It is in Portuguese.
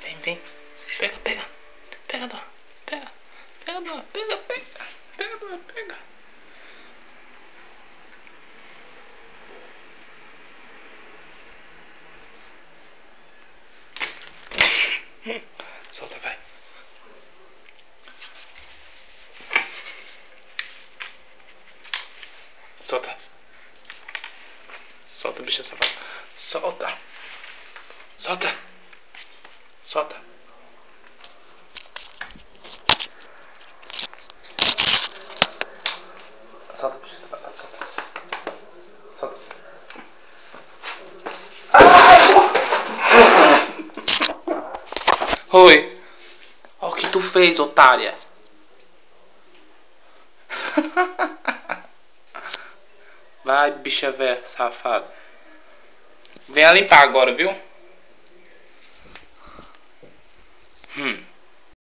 Vem, vem. Pega, pega. Pega, Dó. Pega. Pega, Dó. Pega, pega. Pega, Dó. Pega. Solta, vai. Solta. Solta, bicha safada. Solta. Solta. Solta. Solta, bicha safada. Solta. Solta. Oi. Olha o que tu fez, otária. Vai, bicha véia, safada. Venha limpar agora, viu?